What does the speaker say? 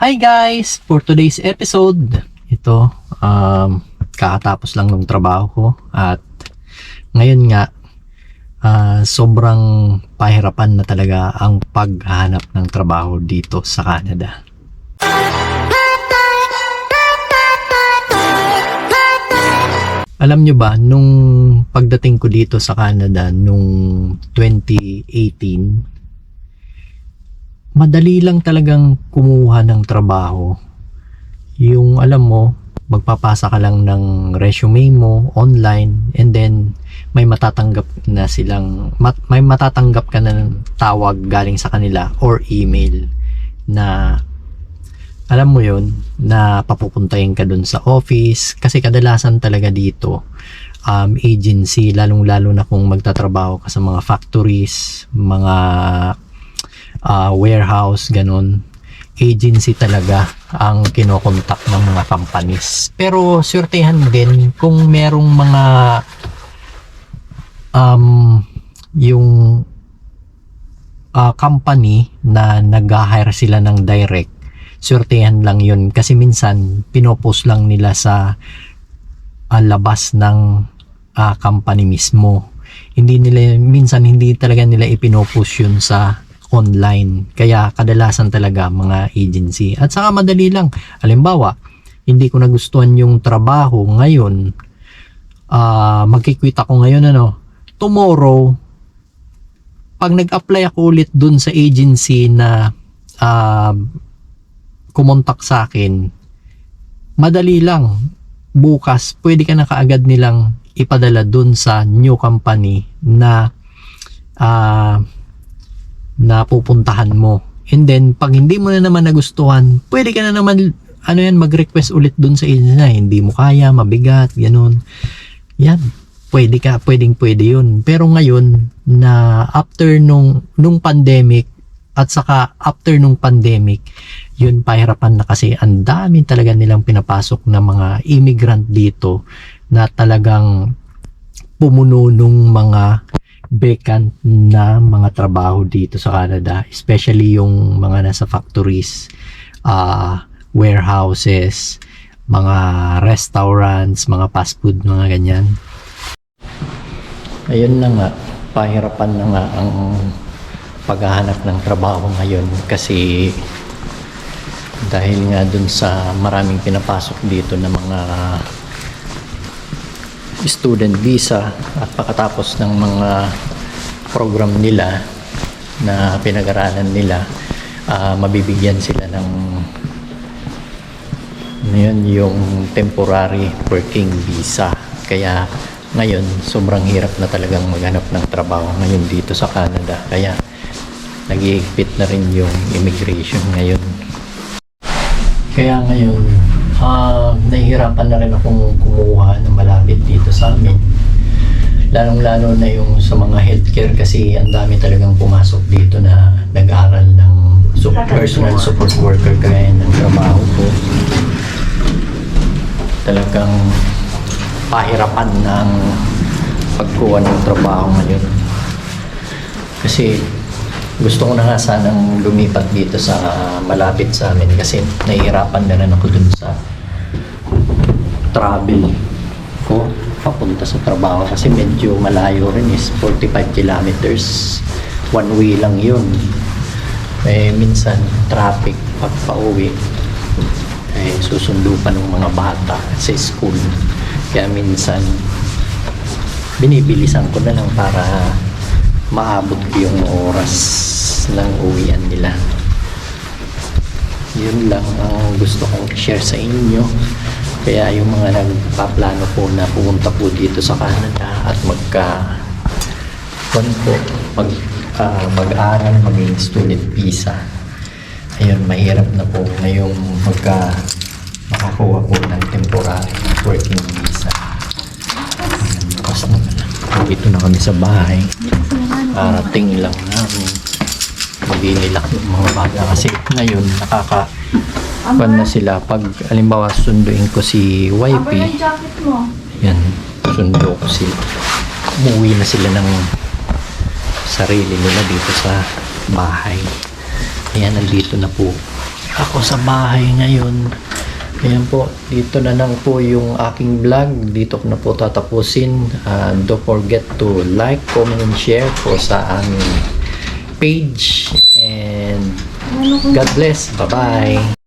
Hi guys! For today's episode, ito, kakatapos lang ng trabaho ko at ngayon nga, sobrang pahirapan na talaga ang paghahanap ng trabaho dito sa Canada. Alam nyo ba, nung pagdating ko dito sa Canada nung 2018, madali lang talagang kumuha ng trabaho. Yung alam mo, magpapasa ka lang ng resume mo online and then may matatanggap na silang may matatanggap ka na ng tawag galing sa kanila or email na alam mo yon na papupuntahin ka dun sa office kasi kadalasan talaga dito agency, lalong lalo na kung magtatrabaho ka sa mga factories, mga warehouse, ganun, agency talaga ang kinokontak ng mga companies. Pero swertehan din kung merong mga yung company na nag-hire sila ng direct, swertehan lang yun kasi minsan pinopost lang nila sa labas ng company mismo. Minsan hindi talaga nila ipinopost yun sa online. Kaya kadalasan talaga mga agency. At saka madali lang. Halimbawa, hindi ko nagustuhan yung trabaho ngayon. Magkikwit ako ngayon tomorrow, pag nag-apply ako ulit dun sa agency na kumontak sa akin, madali lang. Bukas, pwede ka na kaagad nilang ipadala dun sa new company na pupuntahan mo. And then, pag hindi mo na naman nagustuhan, pwede ka na naman mag-request ulit dun sa agency na hindi mo kaya, mabigat, ganun. Yan, pwede yun. Pero ngayon, na after nung pandemic, at saka after nung pandemic, yun pahirapan na kasi ang dami talaga nilang pinapasok na mga immigrant dito na talagang pumuno nung mga vacant na mga trabaho dito sa Canada, especially yung mga nasa factories, warehouses, mga restaurants, mga fast food, mga ganyan. Ayun na nga, pahirapan na nga ang paghahanap ng trabaho ngayon kasi dahil nga dun sa maraming pinapasok dito na mga student visa at pagkatapos ng mga program nila na pinag-aralan nila, mabibigyan sila ng yung temporary working visa. Kaya ngayon sobrang hirap na talagang maghanap ng trabaho ngayon dito sa Canada. Kaya nag-iigpit na rin yung immigration ngayon. Kaya ngayon nahihirapan na rin akong kumuha ng malapit dito sa amin, lalong-lalo na yung sa mga healthcare kasi ang dami talagang pumasok dito na nag-aaral ng personal support worker kaya ng trabaho ko. Talagang pahirapan ng pagkuha ng trabaho ngayon kasi gusto ko na nga sanang lumipat dito sa malapit sa amin kasi nahihirapan na rin ako dun sa travel ko papunta sa trabaho kasi medyo malayo rin, is 45 kilometers one way lang yun. Minsan traffic pag pauwi, susundo pa ng mga bata sa school, kaya minsan binibilisan ko na lang para maabot ko yung oras ng uwian nila. Yun lang ang gusto kong share sa inyo. Kaya yung mga nagpaplano po na pumunta po dito sa Canada at mag-aral, maging student visa, ayun, mahirap na po ngayong makakuha po ng temporary working visa. Dito na kami sa bahay. Parating lang namin. Mag-inilak yung mga bata kasi ngayon na sila. Pag halimbawa sunduin ko si YP, yan, sundo ko sila, umuwi na sila ng sarili nila dito sa bahay. Ayan, nandito na po ako sa bahay ngayon. Ayan po, dito na lang po yung aking vlog. Dito ko na po tatapusin. Don't forget to like, comment, and share po sa aming page. And God bless. Bye-bye.